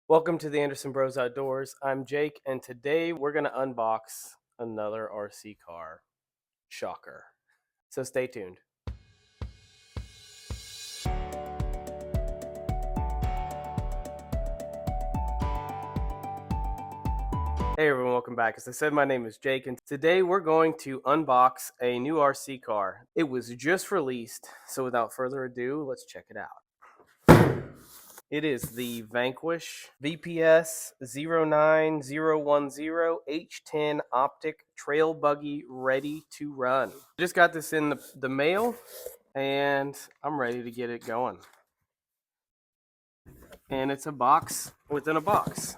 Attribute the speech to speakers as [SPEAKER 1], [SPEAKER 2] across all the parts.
[SPEAKER 1] Welcome to the Anderson Bros Outdoors. I'm Jake, and today we're going to unbox another RC car. Shocker. So stay tuned. Hey everyone, welcome back. As I said, my name is Jake, and today we're going to unbox a new RC car. It was just released, so without further ado, let's check it out. It is the Vanquish VPS 09010 H10 Optic Trail Buggy ready to run. Just got this in the mail and I'm ready to get it going. And it's a box within a box.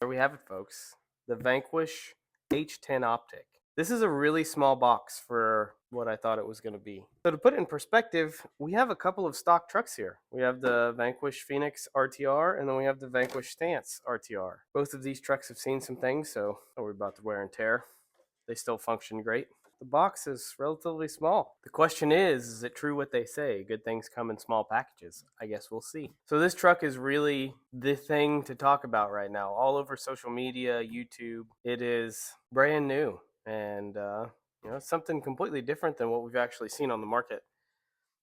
[SPEAKER 1] There we have it, folks. The Vanquish H10 Optic. This is a really small box for what I thought it was going to be. So to put it in perspective, we have a couple of stock trucks here. We have the Vanquish pheonix RTR, and then we have the Vanquish Stance RTR. Both of these trucks have seen some things, so don't worry about the wear and tear. They still function great. The box is relatively small. The question is it true what they say? Good things come in small packages. I guess we'll see. So this truck is really the thing to talk about right now. All over social media, YouTube. It is brand new. And, it's something completely different than what we've actually seen on the market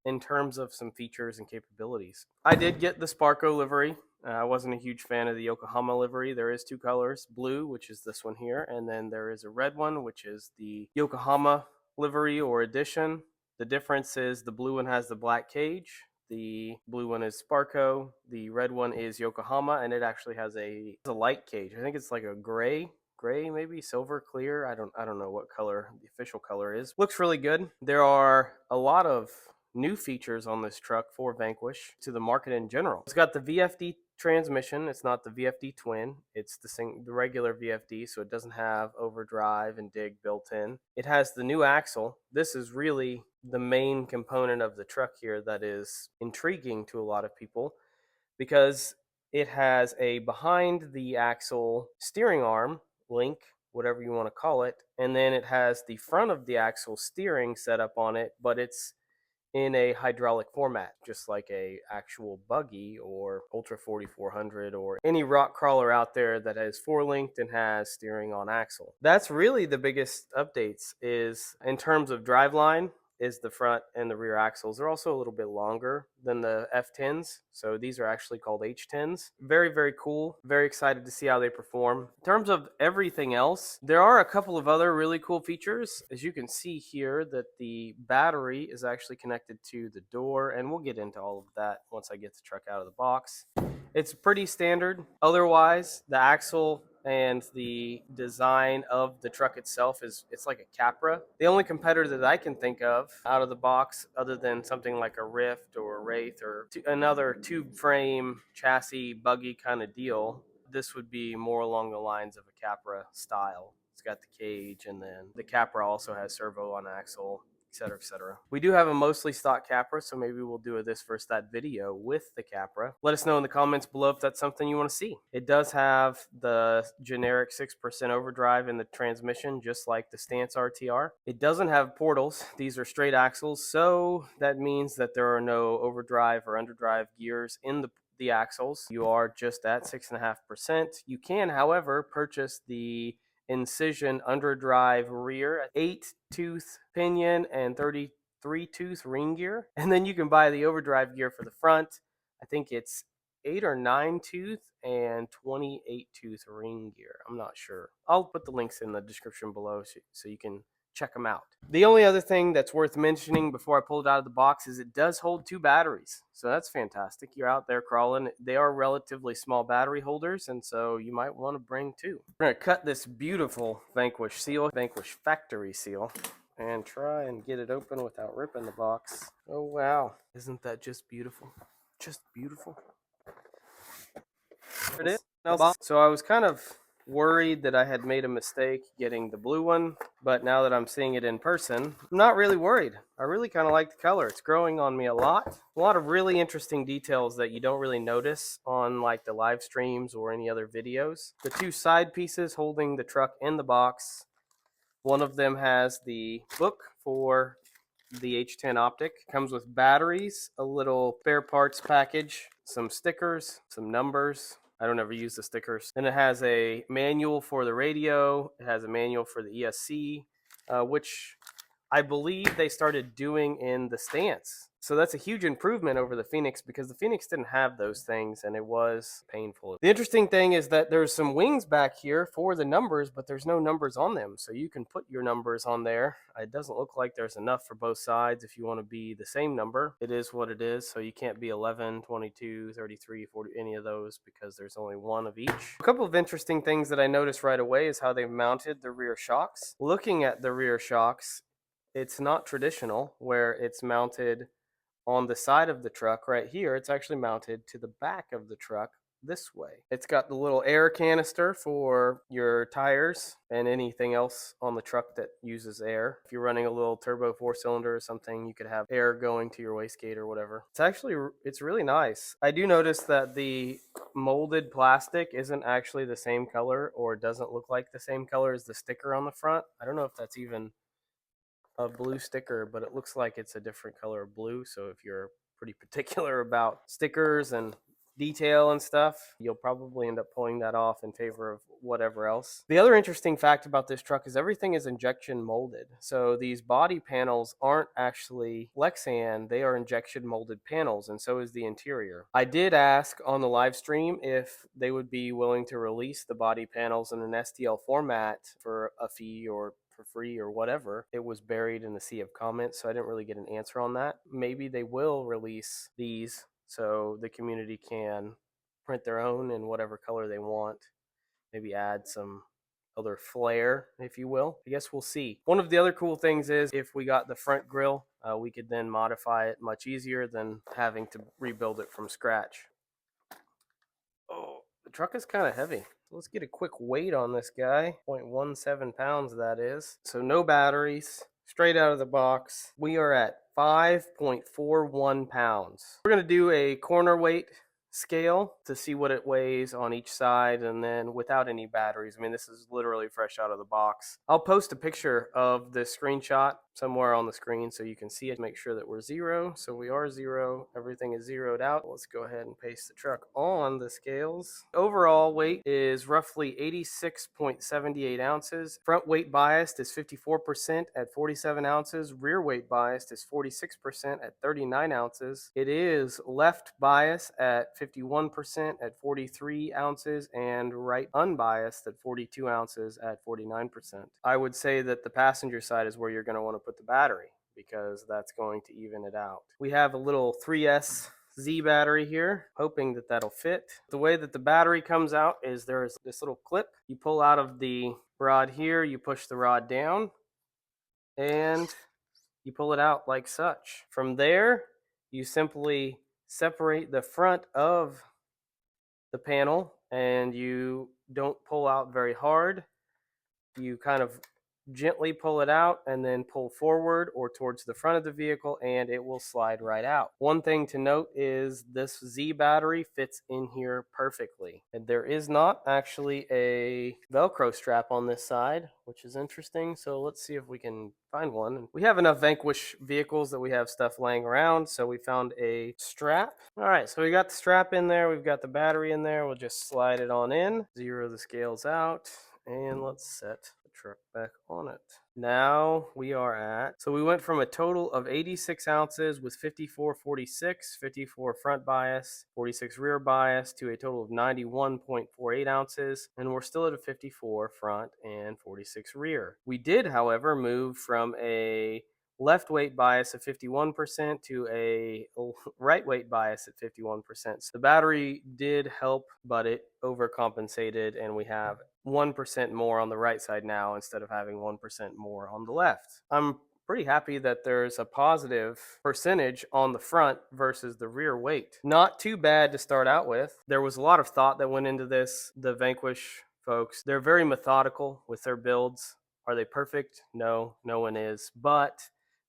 [SPEAKER 1] in terms of some features and capabilities. I did get the Sparko livery. I wasn't a huge fan of the Yokohama livery. There is two colors, blue, which is this one here, and then there is a red one, which is the Yokohama livery or edition. The difference is the blue one has the black cage. The blue one is Sparko. The red one is Yokohama, and it actually has a light cage. I think it's like a gray, maybe silver clear. I don't know what color the official color is. Looks really good. There are a lot of new features on this truck for Vanquish to the market in general. It's got the VFD transmission. It's not the VFD twin. It's the regular VFD, so it doesn't have overdrive and dig built in. It has the new axle. This is really the main component of the truck here that is intriguing to a lot of people because it has a behind the axle steering arm link, whatever you want to call it, and then it has the front of the axle steering set up on it, but it's in a hydraulic format, just like a actual buggy or Ultra 4400 or any rock crawler out there that is four-linked and has steering on axle. That's really the biggest updates is in terms of driveline is the front and the rear axles. They're also a little bit longer than the F10s, so these are actually called H10s. Very, very cool. Very excited to see how they perform. In terms of everything else, there are a couple of other really cool features. As you can see here, that the battery is actually connected to the door, and we'll get into all of that once I get the truck out of the box. It's pretty standard. Otherwise, the axle and the design of the truck itself it's like a Capra. The only competitor that I can think of out of the box, other than something like a Rift or a Wraith or another tube frame chassis buggy kind of deal, this would be more along the lines of a Capra style. It's got the cage, and then the Capra also has servo on axle, etc., etc. We do have a mostly stock Capra, so maybe we'll do a this versus that video with the Capra. Let us know in the comments below if that's something you want to see. It does have the generic 6% overdrive in the transmission, just like the Stance RTR. It doesn't have portals. These are straight axles, so that means that there are no overdrive or underdrive gears in the axles. You are just at 6.5%. You can, however, purchase the Incision underdrive rear, 8-tooth pinion, and 33-tooth ring gear. And then you can buy the overdrive gear for the front. I think it's 8 or 9-tooth and 28-tooth ring gear. I'm not sure. I'll put the links in the description below so you can check them out. The only other thing that's worth mentioning before I pull it out of the box is it does hold 2 batteries. So that's fantastic. You're out there crawling. They are relatively small battery holders, and so you might want to bring 2. We're going to cut this beautiful Vanquish seal, Vanquish factory seal, and try and get it open without ripping the box. Oh, wow. Isn't that just beautiful? Just beautiful. There it is. So I was kind of worried that I had made a mistake getting the blue one, but now that I'm seeing it in person, I'm not really worried. I really kind of like the color. It's growing on me a lot. A lot of really interesting details that you don't really notice on like the live streams or any other videos. The 2 side pieces holding the truck in the box. One of them has the book for the H10 Optic. Comes with batteries, a little spare parts package, some stickers, some numbers, I don't ever use the stickers. And it has a manual for the radio. It has a manual for the ESC, which I believe they started doing in the stance. So that's a huge improvement over the Pheonix, because the Pheonix didn't have those things and it was painful. The interesting thing is that there's some wings back here for the numbers, but there's no numbers on them. So you can put your numbers on there. It doesn't look like there's enough for both sides if you want to be the same number. It is what it is. So you can't be 11, 22, 33, 40, any of those, because there's only one of each. A couple of interesting things that I noticed right away is how they mounted the rear shocks. Looking at the rear shocks, it's not traditional where it's mounted on the side of the truck right here. It's actually mounted to the back of the truck this way. It's got the little air canister for your tires and anything else on the truck that uses air. If you're running a little turbo 4-cylinder or something, you could have air going to your wastegate or whatever. It's really nice. I do notice that the molded plastic isn't actually the same color, or doesn't look like the same color as the sticker on the front. I don't know if that's even a blue sticker, but it looks like it's a different color of blue. So if you're pretty particular about stickers and detail and stuff, you'll probably end up pulling that off in favor of whatever else. The other interesting fact about this truck is everything is injection molded. So these body panels aren't actually Lexan, they are injection molded panels, and so is the interior. I did ask on the live stream if they would be willing to release the body panels in an STL format for a fee or for free or whatever. It was buried in the sea of comments, so I didn't really get an answer on that. Maybe they will release these so the community can print their own in whatever color they want. Maybe add some other flair, if you will. I guess we'll see. One of the other cool things is if we got the front grille, we could then modify it much easier than having to rebuild it from scratch. Oh, the truck is kind of heavy. Let's get a quick weight on this guy. 0.17 pounds, that is. So no batteries, straight out of the box. We are at 5.41 pounds. We're going to do a corner weight scale to see what it weighs on each side, and then without any batteries. I mean, this is literally fresh out of the box. I'll post a picture of the screenshot somewhere on the screen so you can see it. Make sure that we're 0. So we are 0. Everything is zeroed out. Let's go ahead and paste the truck on the scales. Overall weight is roughly 86.78 ounces. Front weight biased is 54% at 47 ounces. Rear weight biased is 46% at 39 ounces. It is left bias at 51% at 43 ounces and right unbiased at 42 ounces at 49%. I would say that the passenger side is where you're going to want to put the battery, because that's going to even it out. We have a little 3S Z battery here, hoping that that'll fit. The way that the battery comes out is there's this little clip. You pull out of the rod here, you push the rod down, and you pull it out like such. From there, you simply separate the front of the panel, and you don't pull out very hard. You kind of gently pull it out and then pull forward or towards the front of the vehicle, and it will slide right out. One thing to note is this Z battery fits in here perfectly, and there is not actually a Velcro strap on this side, which is interesting. So let's see if we can find one. We have enough Vanquish vehicles that we have stuff laying around, so we found a strap. All right, so we got the strap in there, we've got the battery in there. We'll just slide it on in, zero the scales out, and let's set truck back on it. Now we are at, so we went from a total of 86 ounces with 54.46, 54 front bias, 46 rear bias, to a total of 91.48 ounces, and we're still at a 54 front and 46 rear. We did, however, move from a left weight bias of 51% to a right weight bias at 51%. So the battery did help, but it overcompensated, and we have 1% more on the right side now instead of having 1% more on the left. I'm pretty happy that there's a positive percentage on the front versus the rear weight. Not too bad to start out with. There was a lot of thought that went into this. The Vanquish folks, they're very methodical with their builds. Are they perfect? No, no one is. But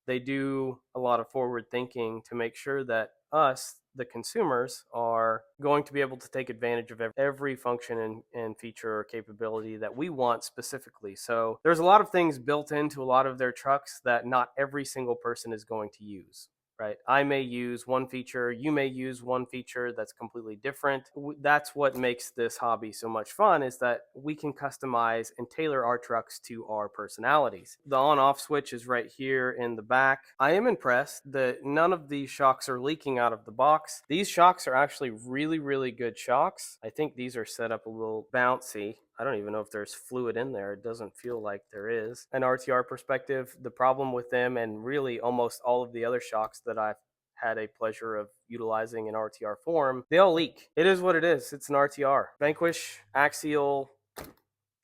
[SPEAKER 1] they do a lot of forward thinking to make sure that us, the consumers, are going to be able to take advantage of every function and feature or capability that we want specifically. So there's a lot of things built into a lot of their trucks that not every single person is going to use. right? I may use one feature, you may use one feature that's completely different. That's what makes this hobby so much fun, is that we can customize and tailor our trucks to our personalities. The on-off switch is right here in the back. I am impressed that none of these shocks are leaking out of the box. These shocks are actually really, really good shocks. I think these are set up a little bouncy. I don't even know if there's fluid in there. It doesn't feel like there is. An RTR perspective, the problem with them, and really almost all of the other shocks that I've had a pleasure of utilizing in RTR form, they all leak. It is what it is. It's an RTR. Vanquish, Axial,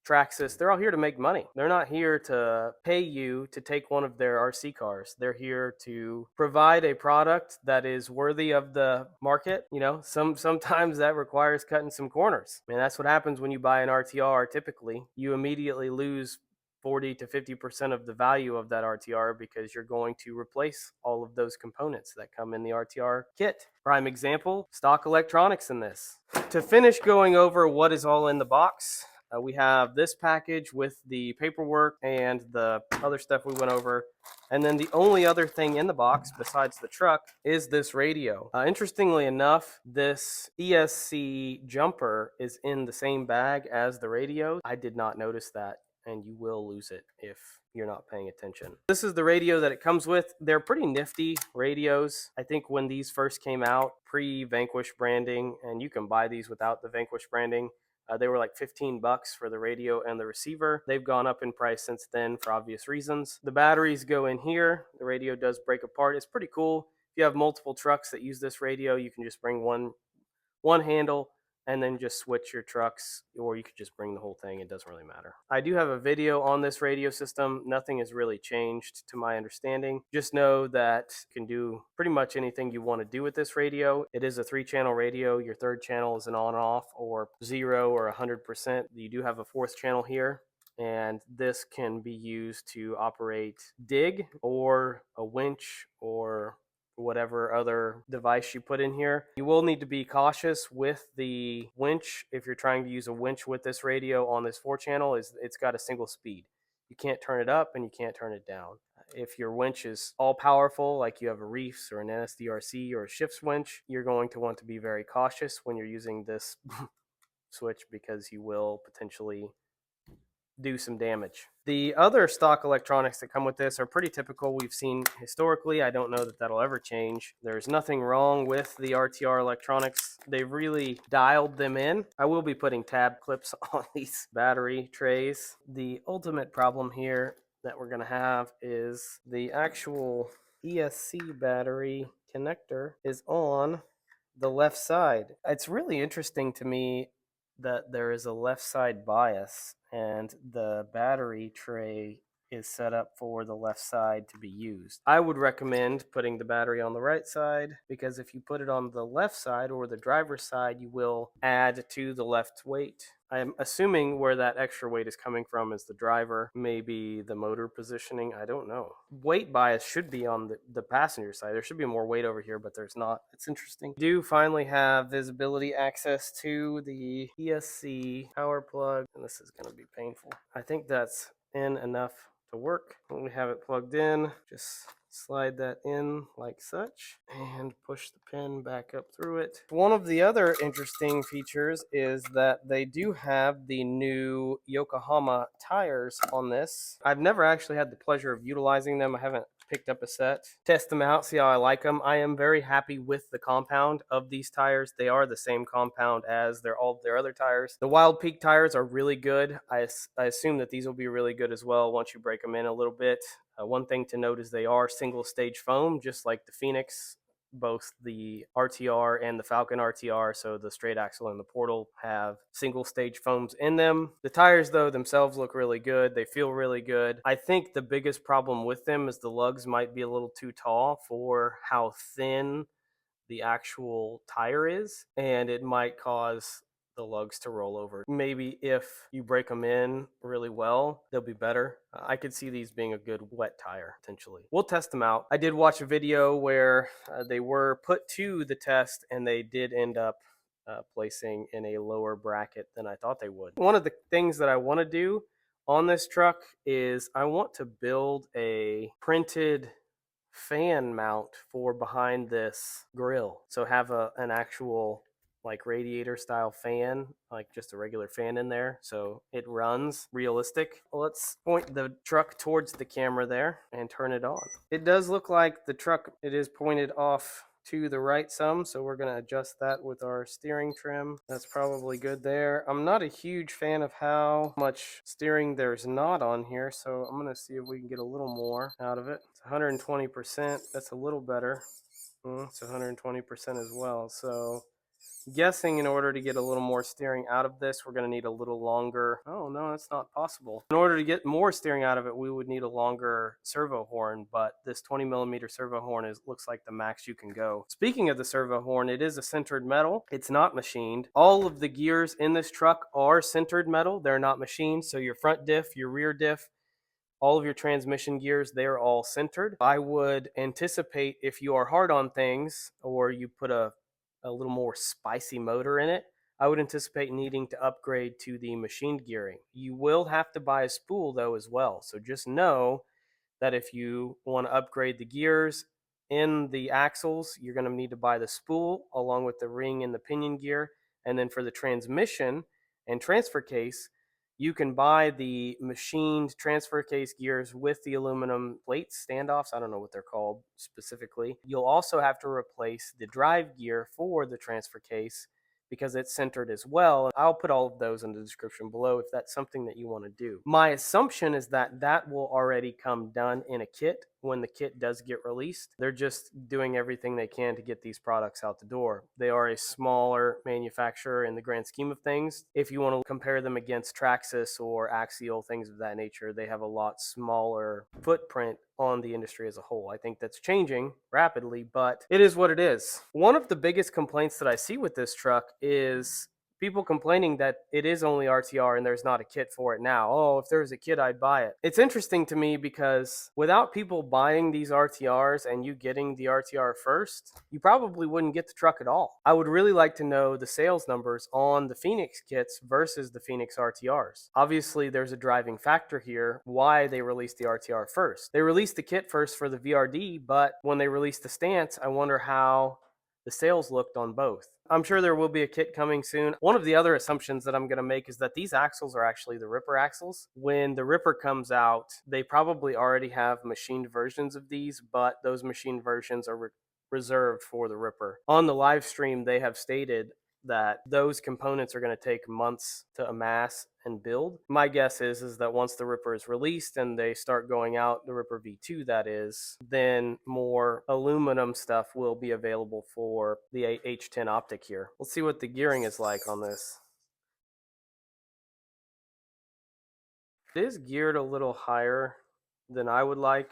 [SPEAKER 1] Traxxas, they're all here to make money. They're not here to pay you to take one of their RC cars. They're here to provide a product that is worthy of the market. You know, sometimes that requires cutting some corners. And that's what happens when you buy an RTR. Typically, you immediately lose 40 to 50% of the value of that RTR because you're going to replace all of those components that come in the RTR kit. Prime example, stock electronics in this. To finish going over what is all in the box, we have this package with the paperwork and the other stuff we went over. And then the only other thing in the box besides the truck is this radio. Interestingly enough, this ESC jumper is in the same bag as the radio. I did not notice that, and you will lose it if you're not paying attention. This is the radio that it comes with. They're pretty nifty radios. I think when these first came out, pre-Vanquish branding, and you can buy these without the Vanquish branding, they were like 15 bucks for the radio and the receiver. They've gone up in price since then for obvious reasons. The batteries go in here. The radio does break apart. It's pretty cool. If you have multiple trucks that use this radio, you can just bring one handle and then just switch your trucks, or you could just bring the whole thing. It doesn't really matter. I do have a video on this radio system. Nothing has really changed to my understanding. Just know that you can do pretty much anything you want to do with this radio. It is a 3-channel radio. Your third channel is an on-off or 0 or 100%. You do have a 4th channel here, and this can be used to operate dig or a winch or whatever other device you put in here. You will need to be cautious with the winch. If you're trying to use a winch with this radio on this 4-channel, it's got a single speed. You can't turn it up and you can't turn it down. If your winch is all powerful, like you have a Reefs or an NSDRC or a Shifts winch, you're going to want to be very cautious when you're using this switch, because you will potentially do some damage. The other stock electronics that come with this are pretty typical. We've seen historically. I don't know that that'll ever change. There's nothing wrong with the RTR electronics. They've really dialed them in. I will be putting tab clips on these battery trays. The ultimate problem here that we're going to have is the actual ESC battery connector is on the left side. It's really interesting to me that there is a left side bias and the battery tray is set up for the left side to be used. I would recommend putting the battery on the right side, because if you put it on the left side or the driver's side, you will add to the left weight. I'm assuming where that extra weight is coming from is the driver, maybe the motor positioning. I don't know. Weight bias should be on the passenger side. There should be more weight over here, but there's not. It's interesting. You do finally have visibility access to the ESC power plug, and this is going to be painful. I think that's in enough to work. When we have it plugged in, just slide that in like such and push the pin back up through it. One of the other interesting features is that they do have the new Yokohama tires on this. I've never actually had the pleasure of utilizing them. I haven't picked up a set. Test them out, see how I like them. I am very happy with the compound of these tires. They are the same compound as all their other tires. The Wild Peak tires are really good. I assume that these will be really good as well once you break them in a little bit. One thing to note is they are single stage foam, just like the Pheonix. Both the RTR and the Falcon RTR, so the straight axle and the portal, have single stage foams in them. The tires, though, themselves look really good. They feel really good. I think the biggest problem with them is the lugs might be a little too tall for how thin the actual tire is, and it might cause the lugs to roll over. Maybe if you break them in really well, they'll be better. I could see these being a good wet tire, potentially. We'll test them out. I did watch a video where they were put to the test, and they did end up placing in a lower bracket than I thought they would. One of the things that I want to do on this truck is I want to build a printed fan mount for behind this grill. So have an actual like radiator style fan, like just a regular fan in there, so it runs realistic. Let's point the truck towards the camera there and turn it on. It does look like the truck, it is pointed off to the right some, so we're going to adjust that with our steering trim. That's probably good there. I'm not a huge fan of how much steering there's not on here, so I'm going to see if we can get a little more out of it. It's 120%. That's a little better. It's 120% as well. So guessing in order to get a little more steering out of this, we're going to need a little longer. Oh, no, that's not possible. In order to get more steering out of it, we would need a longer servo horn, but this 20mm servo horn looks like the max you can go. Speaking of the servo horn, it is a sintered metal. It's not machined. All of the gears in this truck are sintered metal. They're not machined. So your front diff, your rear diff, all of your transmission gears, they're all sintered. I would anticipate if you are hard on things or you put a little more spicy motor in it, I would anticipate needing to upgrade to the machined gearing. You will have to buy a spool though as well. So just know that if you want to upgrade the gears in the axles, you're going to need to buy the spool along with the ring and the pinion gear. And then for the transmission and transfer case, you can buy the machined transfer case gears with the aluminum plates, standoffs. I don't know what they're called specifically. You'll also have to replace the drive gear for the transfer case because it's centered as well. I'll put all of those in the description below if that's something that you want to do. My assumption is that that will already come done in a kit when the kit does get released. They're just doing everything they can to get these products out the door. They are a smaller manufacturer in the grand scheme of things. If you want to compare them against Traxxas or Axial, things of that nature, they have a lot smaller footprint on the industry as a whole. I think that's changing rapidly, but it is what it is. One of the biggest complaints that I see with this truck is people complaining that it is only RTR and there's not a kit for it now. Oh, if there was a kit, I'd buy it. It's interesting to me because without people buying these RTRs and you getting the RTR first, you probably wouldn't get the truck at all. I would really like to know the sales numbers on the Pheonix kits versus the Pheonix RTRs. Obviously, there's a driving factor here why they released the RTR first. They released the kit first for the VRD, but when they released the stance, I wonder how the sales looked on both. I'm sure there will be a kit coming soon. One of the other assumptions that I'm going to make is that these axles are actually the Ripper axles. When the Ripper comes out, they probably already have machined versions of these, but those machined versions are reserved for the Ripper. On the live stream, they have stated that those components are going to take months to amass and build. My guess is that once the Ripper is released and they start going out, the Ripper V2 that is, then more aluminum stuff will be available for the H10 Optic here. Let's see what the gearing is like on this. It is geared a little higher than I would like.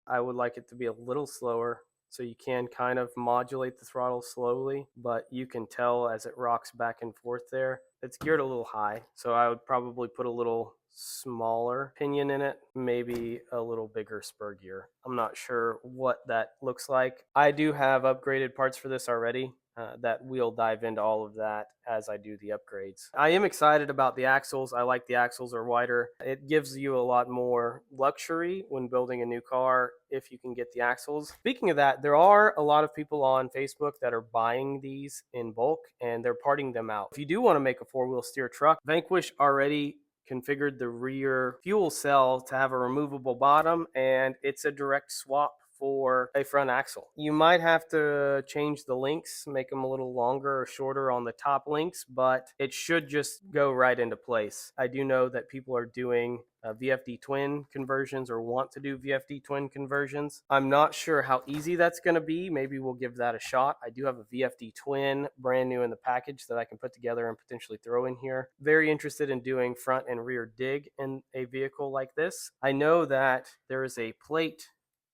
[SPEAKER 1] I would like it to be a little slower, so you can kind of modulate the throttle slowly, but you can tell as it rocks back and forth there, it's geared a little high. So I would probably put a little smaller pinion in it, maybe a little bigger spur gear. I'm not sure what that looks like. I do have upgraded parts for this already. That we'll dive into all of that as I do the upgrades. I am excited about the axles. I like the axles are wider. It gives you a lot more luxury when building a new car if you can get the axles. Speaking of that, there are a lot of people on Facebook that are buying these in bulk and they're parting them out. If you do want to make a four-wheel steer truck, Vanquish already configured the rear fuel cell to have a removable bottom, and it's a direct swap for a front axle. You might have to change the links, make them a little longer or shorter on the top links, but it should just go right into place. I do know that people are doing VFD twin conversions or want to do VFD twin conversions. I'm not sure how easy that's going to be. Maybe we'll give that a shot. I do have a VFD twin brand new in the package that I can put together and potentially throw in here. Very interested in doing front and rear dig in a vehicle like this. I know that there is a plate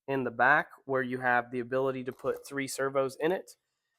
[SPEAKER 1] in the back where you have the ability to put 3 servos in it.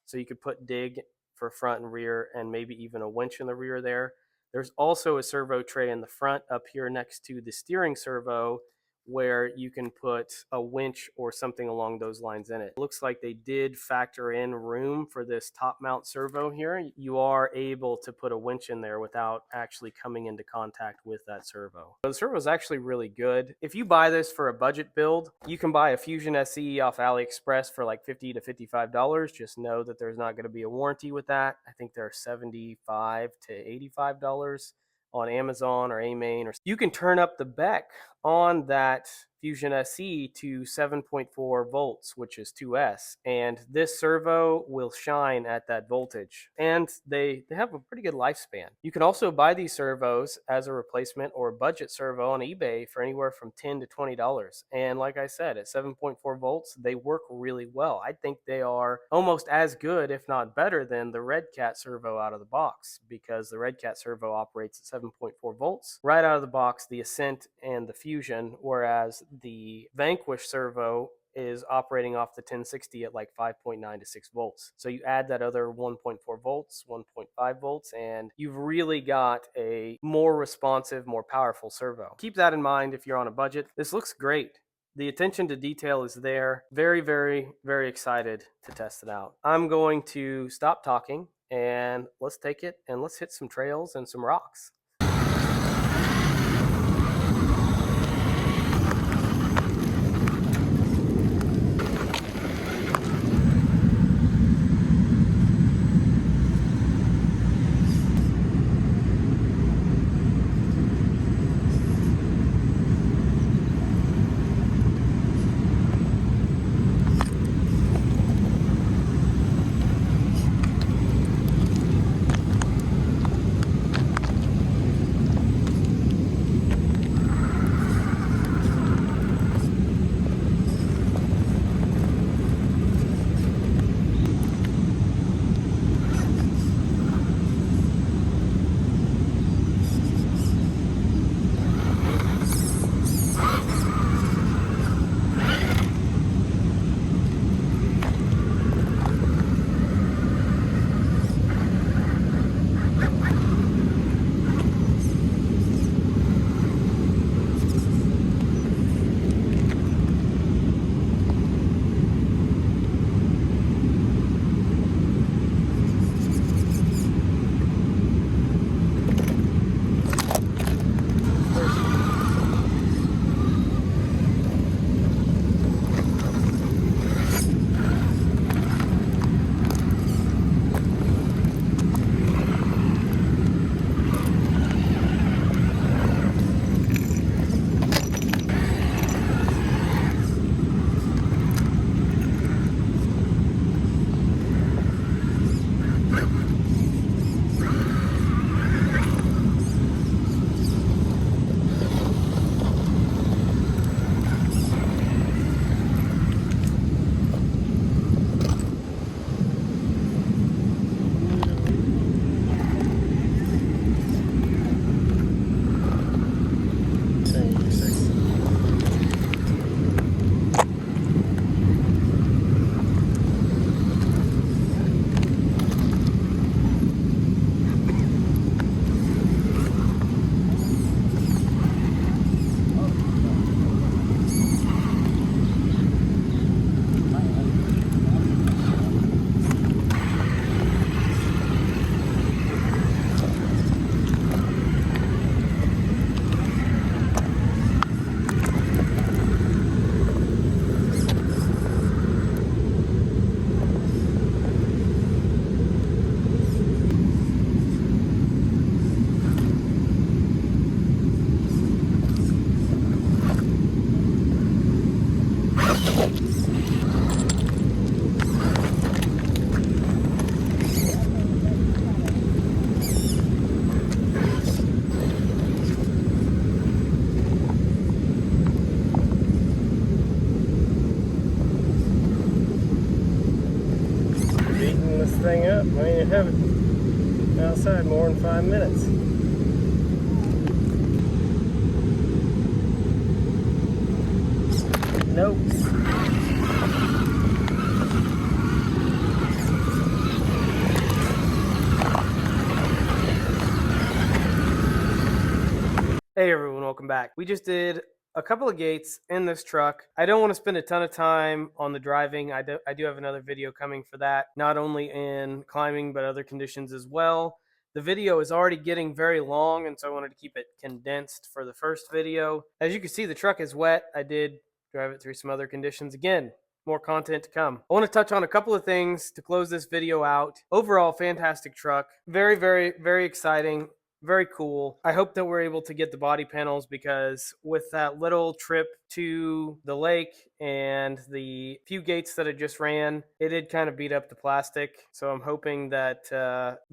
[SPEAKER 1] So you could put dig for front and rear and maybe even a winch in the rear there. There's also a servo tray in the front up here next to the steering servo where you can put a winch or something along those lines in it. It looks like they did factor in room for this top mount servo here. You are able to put a winch in there without actually coming into contact with that servo. So the servo is actually really good. If you buy this for a budget build, you can buy a Fusion SE off AliExpress for like $50 to $55. Just know that there's not going to be a warranty with that. I think they're $75 to $85 on Amazon or AMain. Or you can turn up the Beck on that Fusion SE to 7.4 volts, which is 2S, and this servo will shine at that voltage, and they have a pretty good lifespan. You can also buy these servos as a replacement or a budget servo on eBay for anywhere from $10 to $20, and like I said, at 7.4 volts they work really well. I think they are almost as good, if not better, than the redcat servo out of the box, because the redcat servo operates at 7.4 volts right out of the box, the Ascent and the Fusion, whereas the Vanquish servo is operating off the 1060 at like 5.9 to 6 volts. So you add that other 1.4 volts, 1.5 volts, and you've really got a more responsive, more powerful servo. Keep that in mind if you're on a budget. This looks great. The attention to detail is there. Very, very, very excited to test it out. I'm going to stop talking and let's take it and let's hit some trails and some rocks. Thing up. I mean, you have it outside more than 5 minutes. Nope. Hey everyone, welcome back. We just did a couple of gates in this truck. I don't want to spend a ton of time on the driving. I do have another video coming for that, not only in climbing, but other conditions as well. The video is already getting very long, and so I wanted to keep it condensed for the first video. As you can see, the truck is wet. I did drive it through some other conditions. Again, more content to come. I want to touch on a couple of things to close this video out. Overall, fantastic truck. Very, very, very exciting. Very cool. I hope that we're able to get the body panels, because with that little trip to the lake and the few gates that I just ran, it did kind of beat up the plastic. So I'm hoping that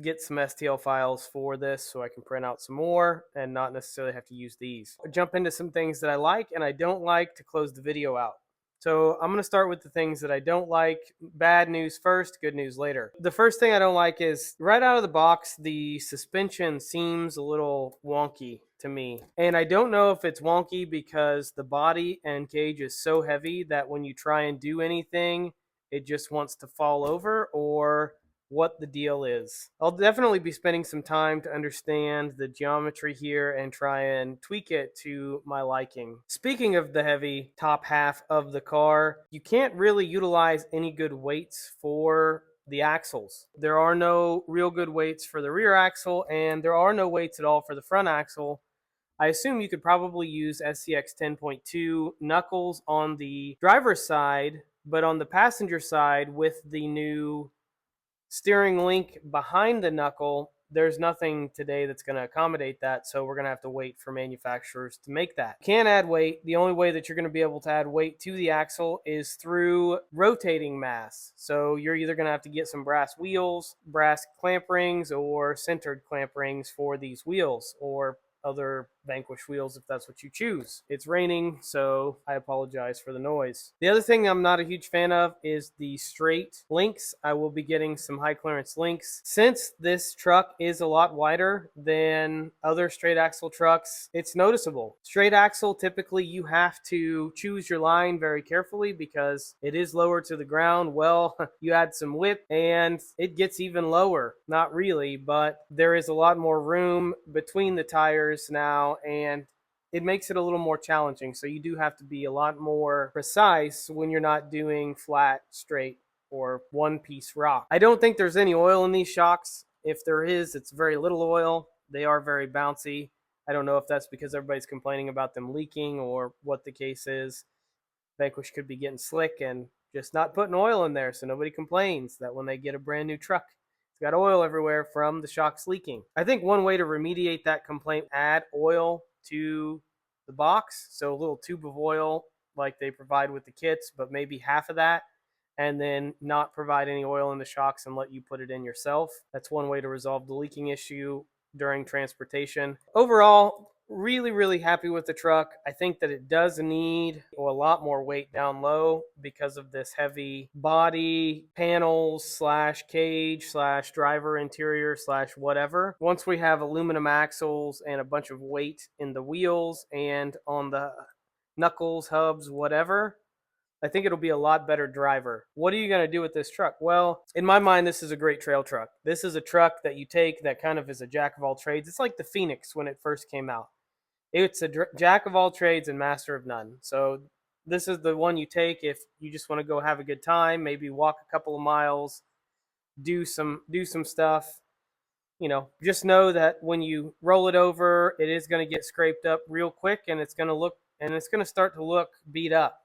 [SPEAKER 1] get some STL files for this so I can print out some more and not necessarily have to use these. I'll jump into some things that I like and I don't like to close the video out. So I'm going to start with the things that I don't like. Bad news first, good news later. The first thing I don't like is right out of the box, the suspension seems a little wonky to me. And I don't know if it's wonky because the body and cage is so heavy that when you try and do anything, it just wants to fall over, or what the deal is. I'll definitely be spending some time to understand the geometry here and try and tweak it to my liking. Speaking of the heavy top half of the car, you can't really utilize any good weights for the axles. There are no real good weights for the rear axle, and there are no weights at all for the front axle. I assume you could probably use SCX 10.2 knuckles on the driver's side, but on the passenger side with the new steering link behind the knuckle, there's nothing today that's going to accommodate that, so we're going to have to wait for manufacturers to make that. You can't add weight. The only way that you're going to be able to add weight to the axle is through rotating mass. So you're either going to have to get some brass wheels, brass clamp rings, or centered clamp rings for these wheels, or other Vanquish wheels if that's what you choose. It's raining, so I apologize for the noise. The other thing I'm not a huge fan of is the straight links. I will be getting some high clearance links. Since this truck is a lot wider than other straight axle trucks, it's noticeable. Straight axle, typically you have to choose your line very carefully because it is lower to the ground. Well, you add some whip and it gets even lower. Not really, but there is a lot more room between the tires now, and it makes it a little more challenging. So you do have to be a lot more precise when you're not doing flat, straight, or one-piece rock. I don't think there's any oil in these shocks. If there is, it's very little oil. They are very bouncy. I don't know if that's because everybody's complaining about them leaking or what the case is. Vanquish could be getting slick and just not putting oil in there so nobody complains that when they get a brand new truck, it's got oil everywhere from the shocks leaking. I think one way to remediate that complaint, add oil to the box. So a little tube of oil like they provide with the kits, but maybe half of that, and then not provide any oil in the shocks and let you put it in yourself. That's one way to resolve the leaking issue during transportation. Overall, really happy with the truck. I think that it does need a lot more weight down low because of this heavy body, panels slash cage slash driver interior slash whatever. Once we have aluminum axles and a bunch of weight in the wheels and on the knuckles, hubs, whatever, I think it'll be a lot better driver. What are you going to do with this truck? Well, in my mind, this is a great trail truck. This is a truck that you take that kind of is a jack of all trades. It's like the Pheonix when it first came out. It's a jack of all trades and master of none. So this is the one you take if you just want to go have a good time, maybe walk a couple of miles, do some stuff. You know, just know that when you roll it over, it is going to get scraped up real quick, and it's going to start to look beat up.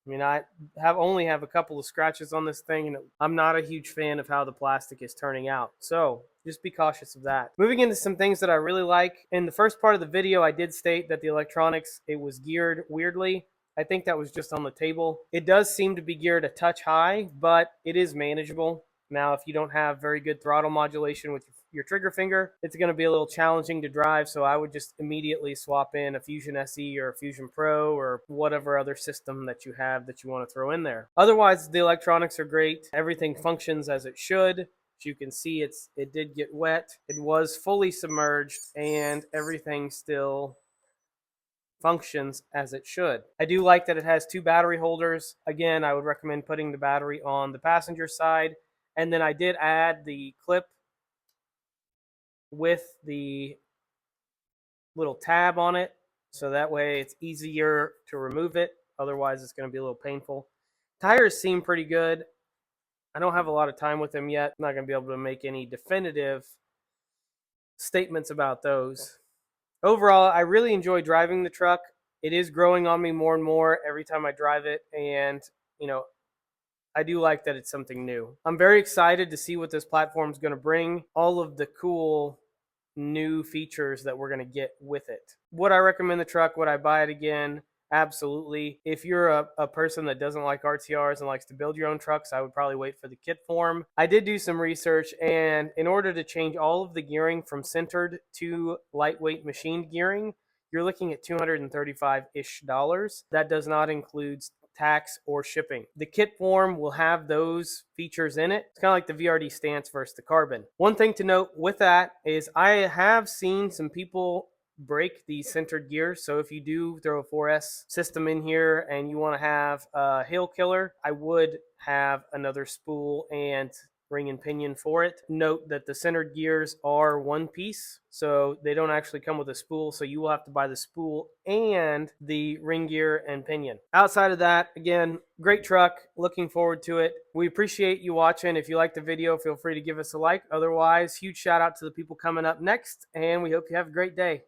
[SPEAKER 1] I mean, I only have a couple of scratches on this thing, and I'm not a huge fan of how the plastic is turning out. So just be cautious of that. Moving into some things that I really like. In the first part of the video, I did state that the electronics, it was geared weirdly. I think that was just on the table. It does seem to be geared a touch high, but it is manageable. Now, if you don't have very good throttle modulation with your trigger finger, it's going to be a little challenging to drive, so I would just immediately swap in a Fusion SE or a Fusion Pro or whatever other system that you have that you want to throw in there. Otherwise, the electronics are great. Everything functions as it should. As you can see, it did get wet. It was fully submerged, and everything still functions as it should. I do like that it has two battery holders. Again, I would recommend putting the battery on the passenger side. And then I did add the clip with the little tab on it so that way it's easier to remove it. Otherwise, it's going to be a little painful. Tires seem pretty good. I don't have a lot of time with them yet. I'm not going to be able to make any definitive statements about those. Overall, I really enjoy driving the truck. It is growing on me more and more every time I drive it, and you know, I do like that it's something new. I'm very excited to see what this platform is going to bring, all of the cool new features that we're going to get with it. Would I recommend the truck? Would I buy it again? Absolutely. If you're a person that doesn't like RCRs and likes to build your own trucks, I would probably wait for the kit form. I did do some research, and in order to change all of the gearing from centered to lightweight machined gearing, you're looking at $235-ish. That does not include tax or shipping. The kit form will have those features in it. It's kind of like the VRD stance versus the carbon. One thing to note with that is I have seen some people break the centered gears. So if you do throw a 4S system in here and you want to have a hill killer, I would have another spool and ring and pinion for it. Note that the centered gears are one piece, so they don't actually come with a spool, so you will have to buy the spool and the ring gear and pinion. Outside of that, again, great truck. Looking forward to it. We appreciate you watching. If you liked the video, feel free to give us a like. Otherwise, huge shout out to the people coming up next, and we hope you have a great day.